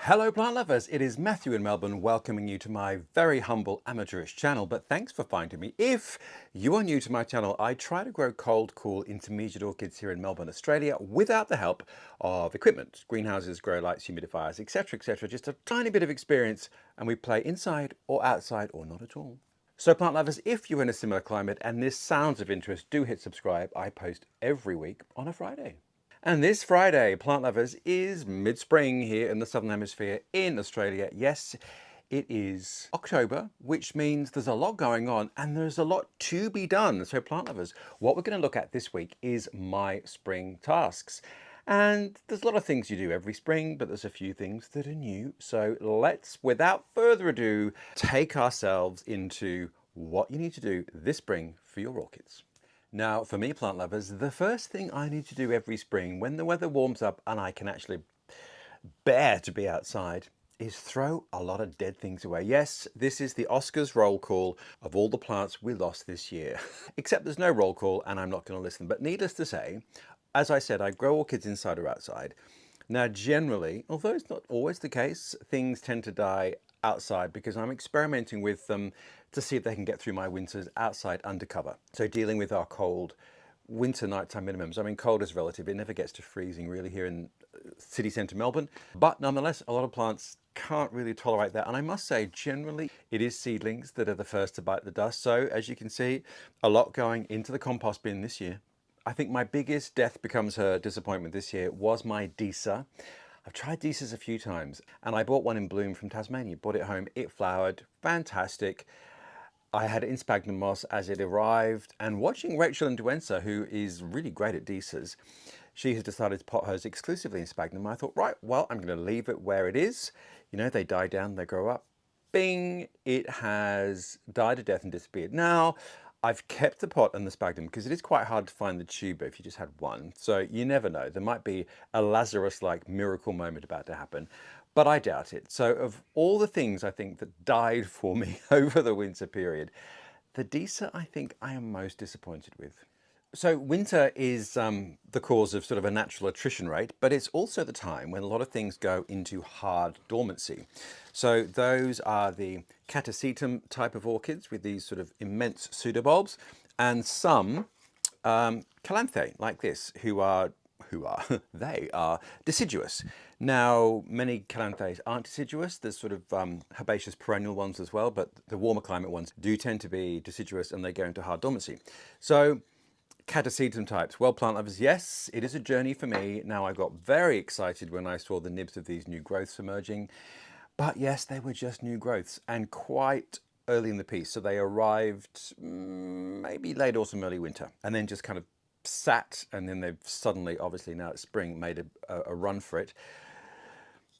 Hello plant lovers, it is Matthew in Melbourne welcoming you to my very humble amateurish channel, but thanks for finding me. If you are new to my channel, I try to grow cold, cool, intermediate orchids here in Melbourne, Australia without the help of equipment, greenhouses, grow lights, humidifiers, etc, just a tiny bit of experience, and we play inside or outside or not at all. So plant lovers, if you're in a similar climate and this sounds of interest, do hit subscribe. I post every week on a Friday. And this Friday, plant lovers, is mid-spring here in the Southern Hemisphere in Australia. Yes, it is October, which means there's a lot going on and there's a lot to be done. So plant lovers, what we're going to look at this week is my spring tasks. And there's a lot of things you do every spring, but there's a few things that are new. So let's, without further ado, take ourselves into what you need to do this spring for your orchids. Now, for me, plant lovers, the first thing I need to do every spring when the weather warms up and I can actually bear to be outside is throw a lot of dead things away. Yes, this is the Oscars roll call of all the plants we lost this year. Except there's no roll call and I'm not going to listen. But needless to say, as I said, I grow orchids inside or outside. Now, generally, although it's not always the case, things tend to die outside because I'm experimenting with them to see if they can get through my winters outside undercover. So dealing with our cold winter nighttime minimums. I mean, cold is relative. It never gets to freezing really here in city centre Melbourne. But nonetheless, a lot of plants can't really tolerate that. And I must say, generally, it is seedlings that are the first to bite the dust. So as you can see, a lot going into the compost bin this year. I think my biggest death becomes her disappointment this year was my Disa. I've tried Disas a few times and I bought one in bloom from Tasmania, brought it home, it flowered, fantastic. I had it in sphagnum moss as it arrived, and watching Rachel and Duenza, who is really great at Disas, she has decided to pot hers exclusively in sphagnum. I thought, right, well, I'm going to leave it where it is. You know, they die down, they grow up. Bing, it has died a death and disappeared. Now, I've kept the pot and the sphagnum because it is quite hard to find the tuber if you just had one. So you never know. There might be a Lazarus-like miracle moment about to happen, but I doubt it. So of all the things I think that died for me over the winter period, the Disa I think I am most disappointed with. So winter is the cause of sort of a natural attrition rate, but it's also the time when a lot of things go into hard dormancy. So those are the catasetum type of orchids with these sort of immense pseudobulbs, and some calanthe like this, they are deciduous. Now, many calanthes aren't deciduous. There's sort of herbaceous perennial ones as well, but the warmer climate ones do tend to be deciduous and they go into hard dormancy. So catasetum types. Well, plant lovers, yes, it is a journey for me. Now, I got very excited when I saw the nibs of these new growths emerging. But yes, they were just new growths and quite early in the piece. So they arrived maybe late autumn, early winter, and then just kind of sat, and then they've suddenly, obviously now it's spring, made a run for it.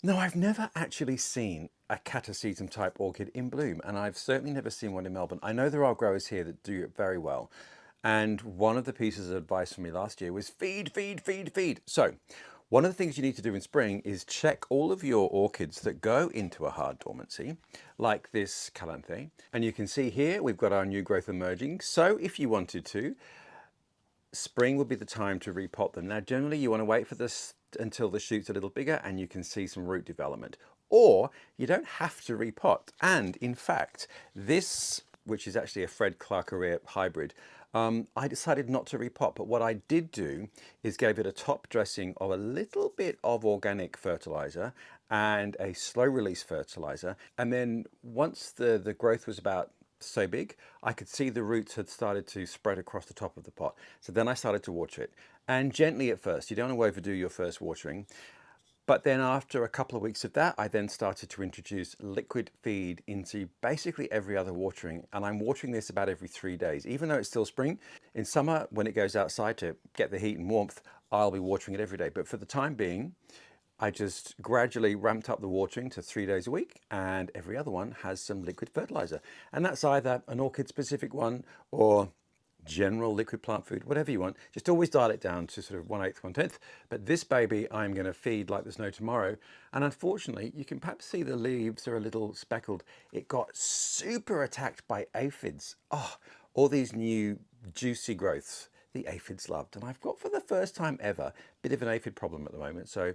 No, I've never actually seen a catasetum type orchid in bloom, and I've certainly never seen one in Melbourne. I know there are growers here that do it very well. And one of the pieces of advice for me last year was feed, feed, feed, feed. So one of the things you need to do in spring is check all of your orchids that go into a hard dormancy, like this calanthe. And you can see here, we've got our new growth emerging. So if you wanted to, spring would be the time to repot them. Now, generally you want to wait for this until the shoot's a little bigger and you can see some root development. Or you don't have to repot. And in fact, this, which is actually a Fred Clark-Arrere hybrid, I decided not to repot, but what I did do is gave it a top dressing of a little bit of organic fertilizer and a slow release fertilizer. And then once the growth was about so big, I could see the roots had started to spread across the top of the pot. So then I started to water it, and gently at first. You don't want to overdo your first watering. But then after a couple of weeks of that, I then started to introduce liquid feed into basically every other watering. And I'm watering this about every 3 days, even though it's still spring. In summer, when it goes outside to get the heat and warmth, I'll be watering it every day. But for the time being, I just gradually ramped up the watering to 3 days a week, and every other one has some liquid fertilizer. And that's either an orchid specific one or general liquid plant food, whatever you want. Just always dial it down to sort of 1/8, 1/10. But this baby I'm going to feed like there's no tomorrow. And unfortunately, you can perhaps see the leaves are a little speckled. It got super attacked by aphids. Oh, all these new juicy growths the aphids loved. And I've got, for the first time ever, a bit of an aphid problem at the moment. So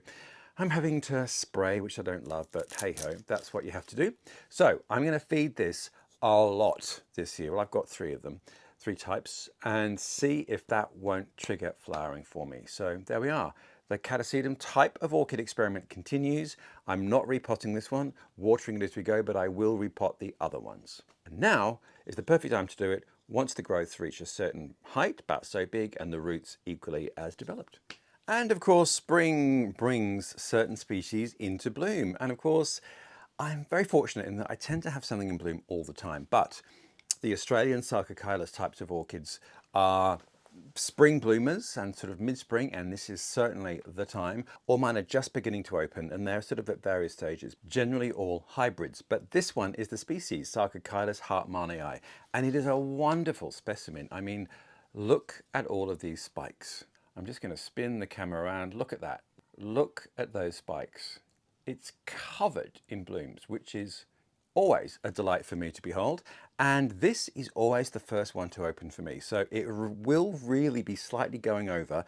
I'm having to spray, which I don't love, but hey ho, that's what you have to do. So I'm going to feed this a lot this year. Well, I've got 3 of them, 3 types, and see if that won't trigger flowering for me. So there we are. The Catasetum type of orchid experiment continues. I'm not repotting this one, watering it as we go, but I will repot the other ones. And now is the perfect time to do it once the growths reach a certain height, about so big, and the roots equally as developed. And of course, spring brings certain species into bloom. And of course, I'm very fortunate in that I tend to have something in bloom all the time. But the Australian Sarcochilus types of orchids are spring bloomers and sort of mid-spring, and this is certainly the time. All mine are just beginning to open, and they're sort of at various stages, generally all hybrids. But this one is the species Sarcochilus hartmannii, and it is a wonderful specimen. I mean, look at all of these spikes. I'm just going to spin the camera around. Look at that. Look at those spikes. It's covered in blooms, which is always a delight for me to behold. And this is always the first one to open for me. So it will really be slightly going over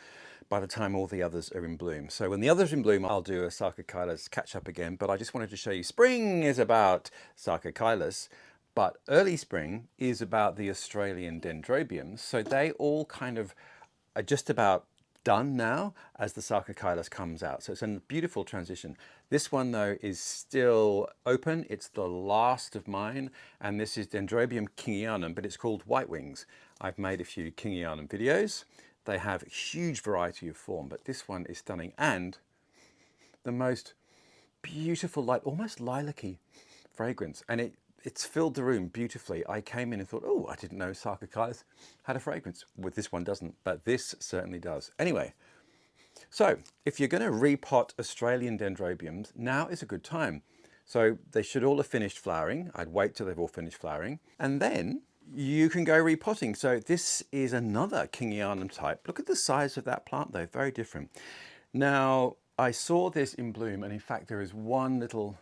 by the time all the others are in bloom. So when the others are in bloom, I'll do a Sarcochilus catch up again. But I just wanted to show you spring is about Sarcochilus, but early spring is about the Australian Dendrobiums. So they all kind of are just about done now as the Sarcochilus comes out. So it's a beautiful transition. This one though is still open. It's the last of mine, and this is Dendrobium kingianum, but it's called white wings. I've made a few kingianum videos. They have a huge variety of form, but this one is stunning, and the most beautiful, like almost lilac-y fragrance, and it's filled the room beautifully. I came in and thought, oh, I didn't know Sarcochilus had a fragrance. Well, this one doesn't, but this certainly does. Anyway, so if you're going to repot Australian Dendrobiums, now is a good time. So they should all have finished flowering. I'd wait till they've all finished flowering, and then you can go repotting. So this is another kingianum type. Look at the size of that plant though, very different. Now, I saw this in bloom, and in fact there is one little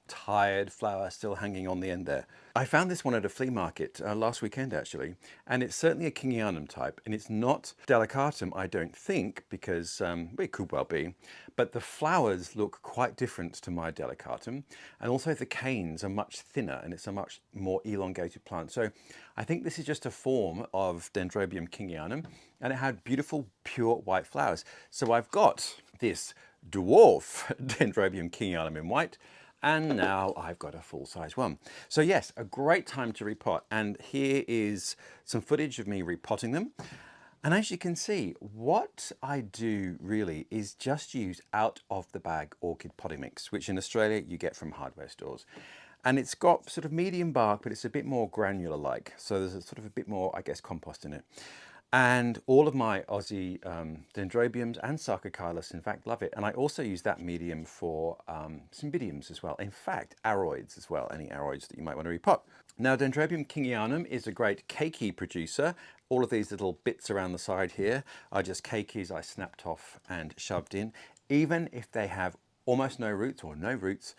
tired flower still hanging on the end there. I found this one at a flea market last weekend actually, and it's certainly a kingianum type, and it's not delicatum, I don't think, because it could well be, but the flowers look quite different to my delicatum, and also the canes are much thinner, and it's a much more elongated plant. So I think this is just a form of Dendrobium kingianum, and it had beautiful pure white flowers. So I've got this dwarf Dendrobium kingianum in white, and now I've got a full-size one. So yes, a great time to repot. And here is some footage of me repotting them. And as you can see, what I do really is just use out of the bag orchid potting mix, which in Australia you get from hardware stores. And it's got sort of medium bark, but it's a bit more granular like. So there's a sort of a bit more, I guess, compost in it. And all of my Aussie Dendrobiums and Sarcochilus, in fact, love it. And I also use that medium for Cymbidiums as well. In fact, aroids as well, any aroids that you might want to repot. Now, Dendrobium kingianum is a great keiki producer. All of these little bits around the side here are just keikis I snapped off and shoved in. Even if they have almost no roots or no roots,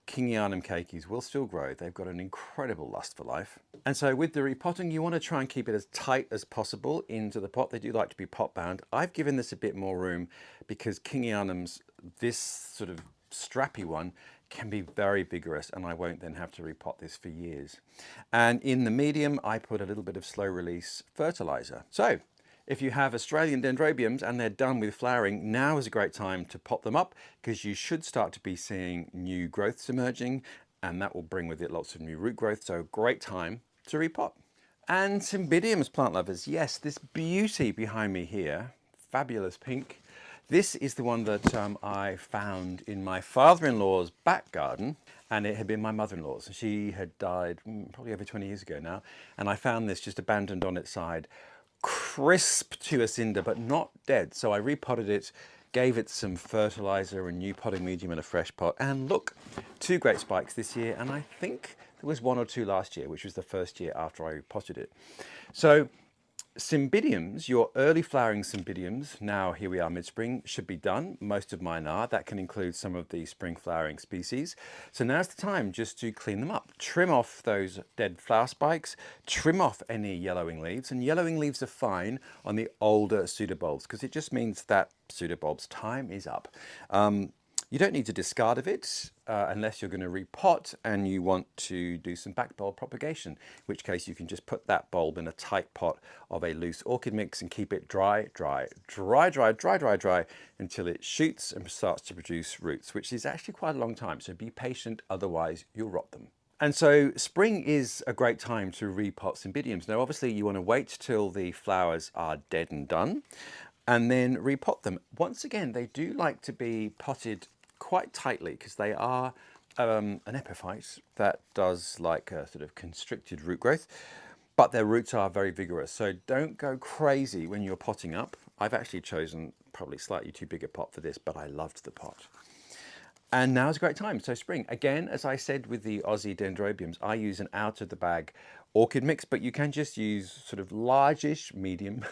kingianum keikis will still grow. They've got an incredible lust for life. And so with the repotting, you want to try and keep it as tight as possible into the pot. They do like to be pot bound. I've given this a bit more room because kingianums, this sort of strappy one, can be very vigorous, and I won't then have to repot this for years. And in the medium, I put a little bit of slow release fertilizer. So if you have Australian Dendrobiums and they're done with flowering, now is a great time to pop them up, because you should start to be seeing new growths emerging, and that will bring with it lots of new root growth. So great time to repot. And Cymbidiums, plant lovers, yes, this beauty behind me here, fabulous pink. This is the one that I found in my father-in-law's back garden, and it had been my mother-in-law's. She had died probably over 20 years ago now, and I found this just abandoned on its side, crisp to a cinder, but not dead. So I repotted it, gave it some fertilizer, a new potting medium and a fresh pot. And look, 2 great spikes this year. And I think there was 1 or 2 last year, which was the first year after I repotted it. So Cymbidiums, your early flowering Cymbidiums, now here we are mid-spring, should be done. Most of mine are. That can include some of the spring flowering species. So now's the time just to clean them up. Trim off those dead flower spikes, trim off any yellowing leaves, and yellowing leaves are fine on the older pseudobulbs because it just means that pseudobulb's time is up. You don't need to discard of it unless you're going to repot and you want to do some back bulb propagation, in which case you can just put that bulb in a tight pot of a loose orchid mix and keep it dry until it shoots and starts to produce roots, which is actually quite a long time. So be patient, otherwise you'll rot them. And so spring is a great time to repot Cymbidiums. Now, obviously you want to wait till the flowers are dead and done and then repot them. Once again, they do like to be potted quite tightly because they are an epiphyte that does like a sort of constricted root growth, but their roots are very vigorous. So don't go crazy when you're potting up. I've actually chosen probably slightly too big a pot for this, but I loved the pot. And now's a great time, so spring. Again, as I said with the Aussie Dendrobiums, I use an out of the bag orchid mix, but you can just use sort of largish, medium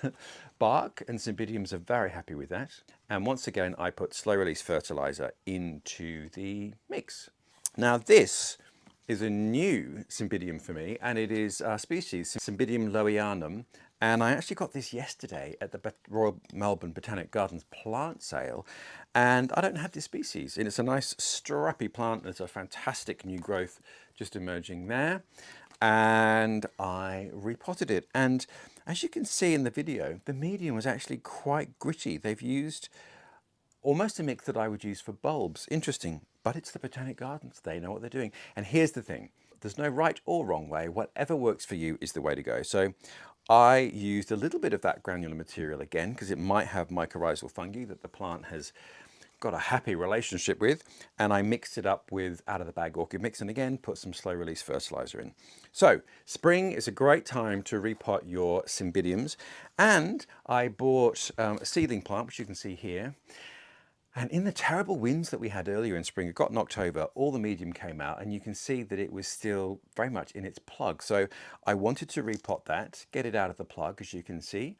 bark, and Cymbidiums are very happy with that. And once again, I put slow release fertilizer into the mix. Now this is a new Cymbidium for me, and it is a species, Cymbidium lowianum. And I actually got this yesterday at the Royal Melbourne Botanic Gardens plant sale. And I don't have this species. And it's a nice strappy plant. There's a fantastic new growth just emerging there. And I repotted it. And as you can see in the video, the medium was actually quite gritty. They've used almost a mix that I would use for bulbs. Interesting, but it's the Botanic Gardens. They know what they're doing. And here's the thing. There's no right or wrong way. Whatever works for you is the way to go. So I used a little bit of that granular material again, because it might have mycorrhizal fungi that the plant has got a happy relationship with, and I mixed it up with out of the bag orchid mix, and again put some slow release fertilizer in. So spring is a great time to repot your Cymbidiums, and I bought a seedling plant, which you can see here. And in the terrible winds that we had earlier in spring, it got knocked over, all the medium came out, and you can see that it was still very much in its plug. So I wanted to repot that, get it out of the plug, as you can see.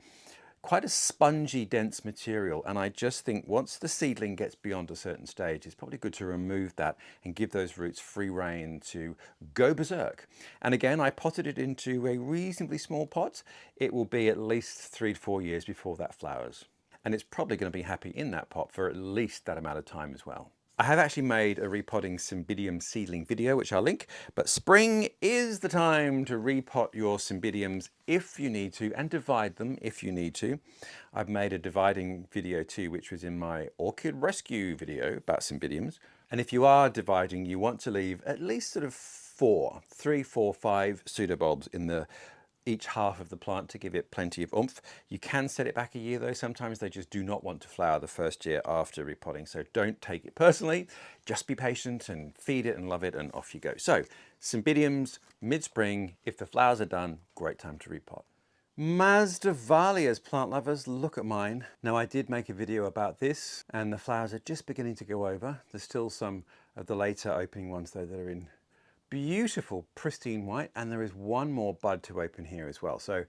Quite a spongy, dense material, and I just think once the seedling gets beyond a certain stage, it's probably good to remove that and give those roots free rein to go berserk. And again, I potted it into a reasonably small pot. It will be at least 3 to 4 years before that flowers. And it's probably going to be happy in that pot for at least that amount of time as well. I have actually made a repotting Cymbidium seedling video, which I'll link, but spring is the time to repot your Cymbidiums if you need to, and divide them if you need to. I've made a dividing video too, which was in my orchid rescue video about Cymbidiums. And if you are dividing, you want to leave at least sort of 3, 4, 5 pseudobulbs in each half of the plant to give it plenty of oomph. You can set it back a year though. Sometimes they just do not want to flower the first year after repotting. So don't take it personally, just be patient and feed it and love it and off you go. So Cymbidiums, mid-spring, if the flowers are done, great time to repot. Masdevallias, plant lovers, look at mine. Now I did make a video about this and the flowers are just beginning to go over. There's still some of the later opening ones though that are in beautiful pristine white, and there is one more bud to open here as well. So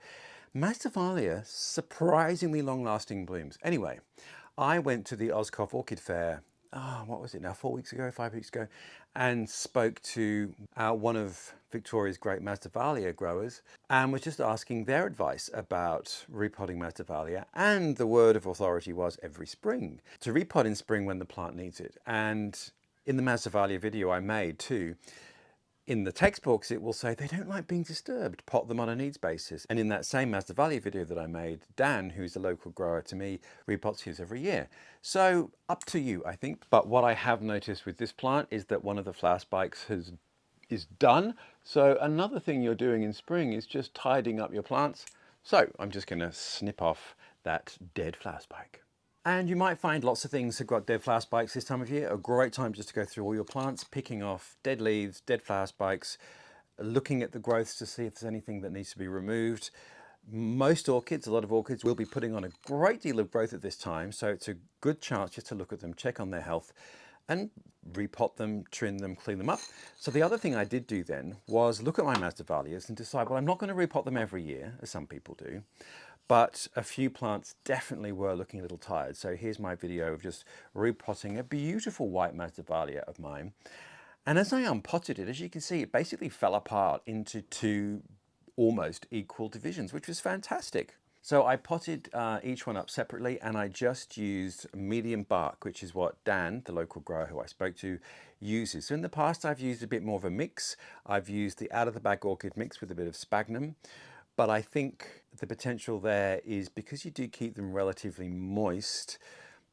Masdevallia, surprisingly long-lasting blooms. Anyway, I went to the Oscoff Orchid Fair, what was it now, 4 weeks ago, 5 weeks ago, and spoke to one of Victoria's great Masdevallia growers and was just asking their advice about repotting Masdevallia, and the word of authority was every spring, to repot in spring when the plant needs it. And in the Masdevallia video I made too, in the textbooks, it will say they don't like being disturbed, pot them on a needs basis. And in that same Masdevallia video that I made, Dan, who's a local grower to me, repots his every year. So up to you, I think. But what I have noticed with this plant is that one of the flower spikes is done. So another thing you're doing in spring is just tidying up your plants. So I'm just going to snip off that dead flower spike. And you might find lots of things have got dead flower spikes this time of year. A great time just to go through all your plants, picking off dead leaves, dead flower spikes, looking at the growths to see if there's anything that needs to be removed. Most orchids, a lot of orchids, will be putting on a great deal of growth at this time, so it's a good chance just to look at them, check on their health, and repot them, trim them, clean them up. So the other thing I did do then was look at my Masdevallias and decide, well, I'm not going to repot them every year, as some people do. But a few plants definitely were looking a little tired. So here's my video of just repotting a beautiful white Masdevallia of mine. And as I unpotted it, as you can see, it basically fell apart into 2 almost equal divisions, which was fantastic. So I potted each one up separately, and I just used medium bark, which is what Dan, the local grower who I spoke to, uses. So in the past, I've used a bit more of a mix. I've used the out-of-the-bag orchid mix with a bit of sphagnum, but I think the potential there is because you do keep them relatively moist,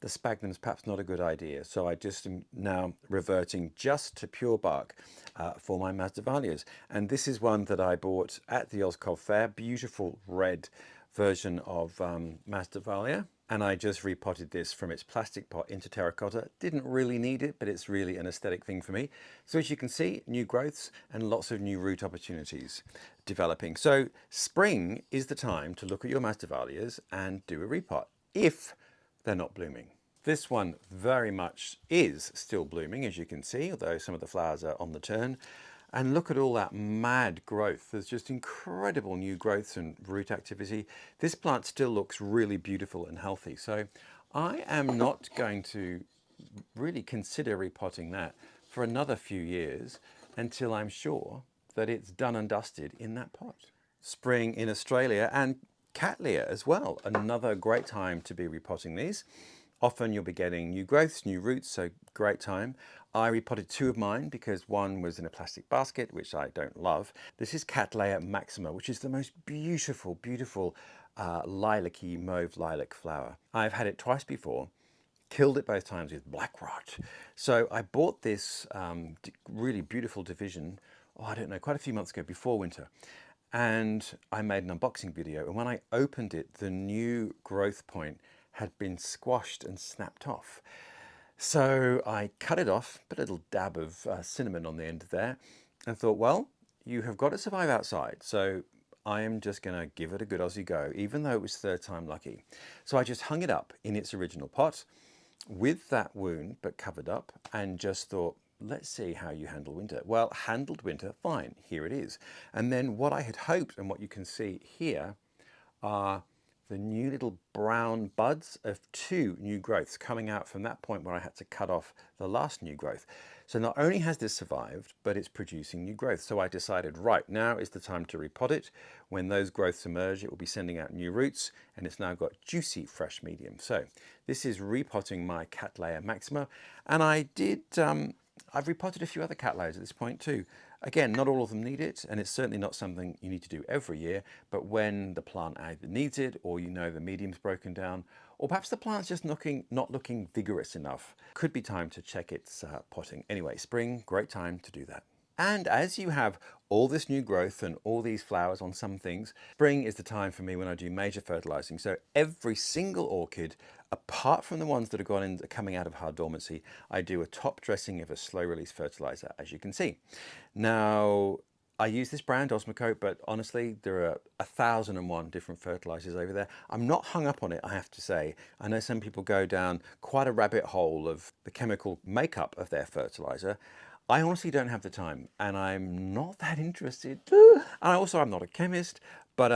the sphagnum is perhaps not a good idea. So I just am now reverting just to pure bark for my Masdevallias. And this is one that I bought at the Oscov Fair, beautiful red version of Masdevallia. And I just repotted this from its plastic pot into terracotta. Didn't really need it, but it's really an aesthetic thing for me. So as you can see, new growths and lots of new root opportunities developing. So spring is the time to look at your Masdevallias and do a repot if they're not blooming. This one very much is still blooming, as you can see, although some of the flowers are on the turn. And look at all that mad growth. There's just incredible new growths and root activity. This plant still looks really beautiful and healthy. So I am not going to really consider repotting that for another few years until I'm sure that it's done and dusted in that pot. Spring in Australia and Cattleya as well. Another great time to be repotting these. Often you'll be getting new growths, new roots, so great time. I repotted two of mine because one was in a plastic basket, which I don't love. This is Cattleya maxima, which is the most beautiful, beautiful lilac-y mauve lilac flower. I've had it twice before, killed it both times with black rot. So I bought this really beautiful division, oh, I don't know, quite a few months ago before winter. And I made an unboxing video. And when I opened it, the new growth point had been squashed and snapped off. So I cut it off, put a little dab of cinnamon on the end there, and thought, well, you have got to survive outside. So I am just going to give it a good Aussie go, even though it was third time lucky. So I just hung it up in its original pot with that wound, but covered up, and just thought, let's see how you handle winter. Well, handled winter, fine, here it is. And then what I had hoped, and what you can see here, are the new little brown buds of two new growths coming out from that point where I had to cut off the last new growth. So not only has this survived, but it's producing new growth. So I decided, right, now is the time to repot it. When those growths emerge, it will be sending out new roots, and it's now got juicy fresh medium. So this is repotting my Cattleya maxima, and I've repotted a few other Cattleyas at this point too. Again, not all of them need it, and it's certainly not something you need to do every year, but when the plant either needs it, or you know the medium's broken down, or perhaps the plant's just not looking vigorous enough, could be time to check its potting. Anyway, spring, great time to do that. And as you have all this new growth and all these flowers on some things, spring is the time for me when I do major fertilizing. So every single orchid, apart from the ones that are coming out of hard dormancy, I do a top dressing of a slow release fertilizer, as you can see. Now, I use this brand, Osmocote, but honestly, there are 1,001 different fertilizers over there. I'm not hung up on it, I have to say. I know some people go down quite a rabbit hole of the chemical makeup of their fertilizer. I honestly don't have the time, and I'm not that interested. I'm not a chemist, but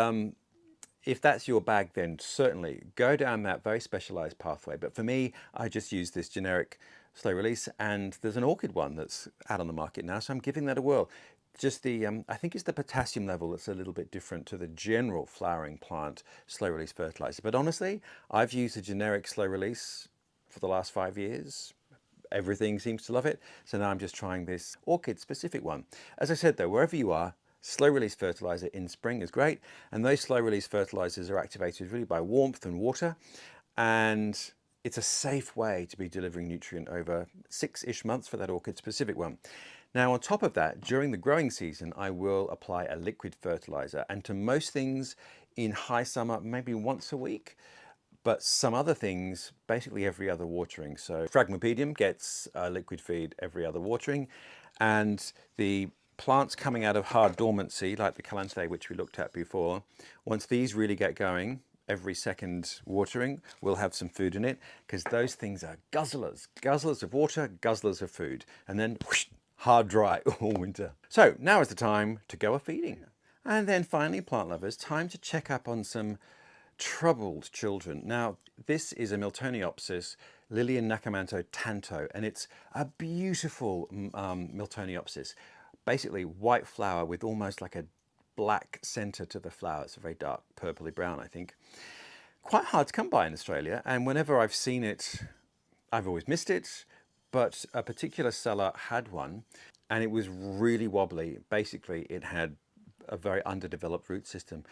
if that's your bag, then certainly go down that very specialized pathway. But for me, I just use this generic slow release, and there's an orchid one that's out on the market now, so I'm giving that a whirl. Just I think it's the potassium level that's a little bit different to the general flowering plant slow release fertilizer. But honestly, I've used a generic slow release for the last 5 years. Everything seems to love it. So now I'm just trying this orchid specific one. As I said though, wherever you are, slow release fertilizer in spring is great. And those slow release fertilizers are activated really by warmth and water. And it's a safe way to be delivering nutrient over 6-ish months for that orchid specific one. Now on top of that, during the growing season, I will apply a liquid fertilizer. And to most things in high summer, maybe once a week. But some other things, basically every other watering. So Cymbidium gets a liquid feed every other watering, and the plants coming out of hard dormancy, like the Calanthe, which we looked at before, once these really get going, every second watering will have some food in it, because those things are guzzlers. Guzzlers of water, guzzlers of food, and then whoosh, hard dry all winter. So now is the time to go a feeding. And then finally, plant lovers, time to check up on some troubled children. Now, this is a Miltoniopsis, Lillian, Nakamoto, Tanto, and it's a beautiful Miltoniopsis. Basically, white flower with almost like a black centre to the flower. It's a very dark purpley brown, I think. Quite hard to come by in Australia, and whenever I've seen it, I've always missed it, but a particular seller had one, and it was really wobbly. Basically, it had a very underdeveloped root system.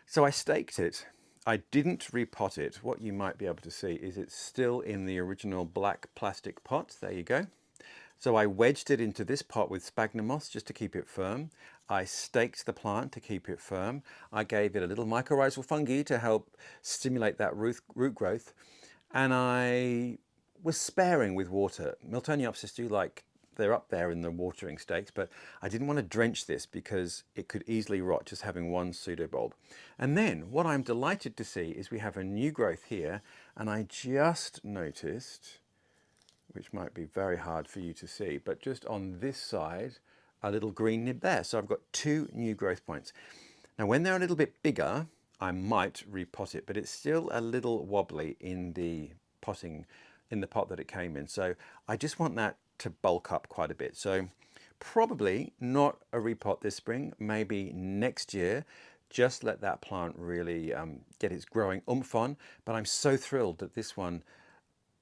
So I staked it. I didn't repot it. What you might be able to see is it's still in the original black plastic pot. There you go. So I wedged it into this pot with sphagnum moss just to keep it firm. I staked the plant to keep it firm. I gave it a little mycorrhizal fungi to help stimulate that root growth. And I was sparing with water. Miltoniopsis do like, they're up there in the watering stakes, but I didn't want to drench this because it could easily rot just having one pseudobulb. And then what I'm delighted to see is we have a new growth here, and I just noticed, which might be very hard for you to see, but just on this side, a little green nib there. So I've got 2 new growth points. Now, when they're a little bit bigger, I might repot it, but it's still a little wobbly in the potting, in the pot that it came in. So I just want that to bulk up quite a bit. So probably not a repot this spring, maybe next year. Just let that plant really get its growing oomph on. But I'm so thrilled that this one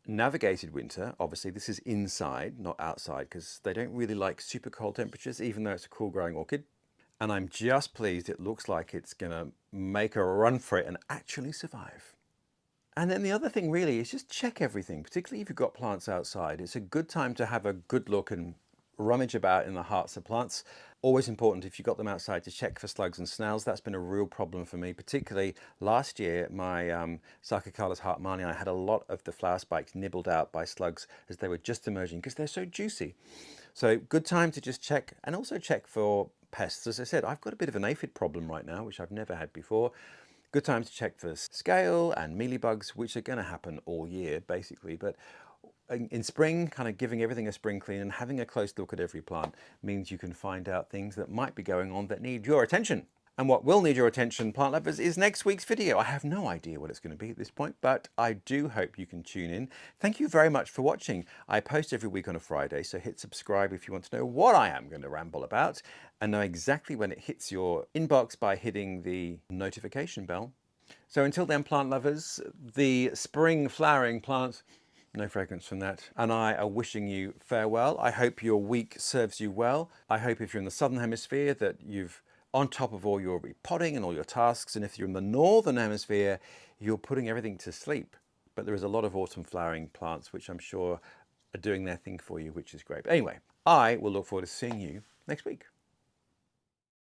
navigated winter. Obviously this is inside, not outside, because they don't really like super cold temperatures, even though it's a cool growing orchid. And I'm just pleased it looks like it's gonna make a run for it and actually survive. And then the other thing really is just check everything, particularly if you've got plants outside. It's a good time to have a good look and rummage about in the hearts of plants. Always important if you've got them outside to check for slugs and snails. That's been a real problem for me, particularly last year. My Sarcochilus hartmannii, I had a lot of the flower spikes nibbled out by slugs as they were just emerging because they're so juicy. So good time to just check, and also check for pests. As I said, I've got a bit of an aphid problem right now, which I've never had before. Good time to check for scale and mealybugs, which are going to happen all year, basically. But in spring, kind of giving everything a spring clean and having a close look at every plant means you can find out things that might be going on that need your attention. And what will need your attention, plant lovers, is next week's video. I have no idea what it's going to be at this point, but I do hope you can tune in. Thank you very much for watching. I post every week on a Friday, so hit subscribe if you want to know what I am going to ramble about and know exactly when it hits your inbox by hitting the notification bell. So until then, plant lovers, the spring flowering plants, no fragrance from that, and I are wishing you farewell. I hope your week serves you well. I hope if you're in the Southern Hemisphere that you've on top of all your repotting and all your tasks, and if you're in the Northern Hemisphere, you're putting everything to sleep. But there is a lot of autumn flowering plants, which I'm sure are doing their thing for you, which is great. But anyway, I will look forward to seeing you next week.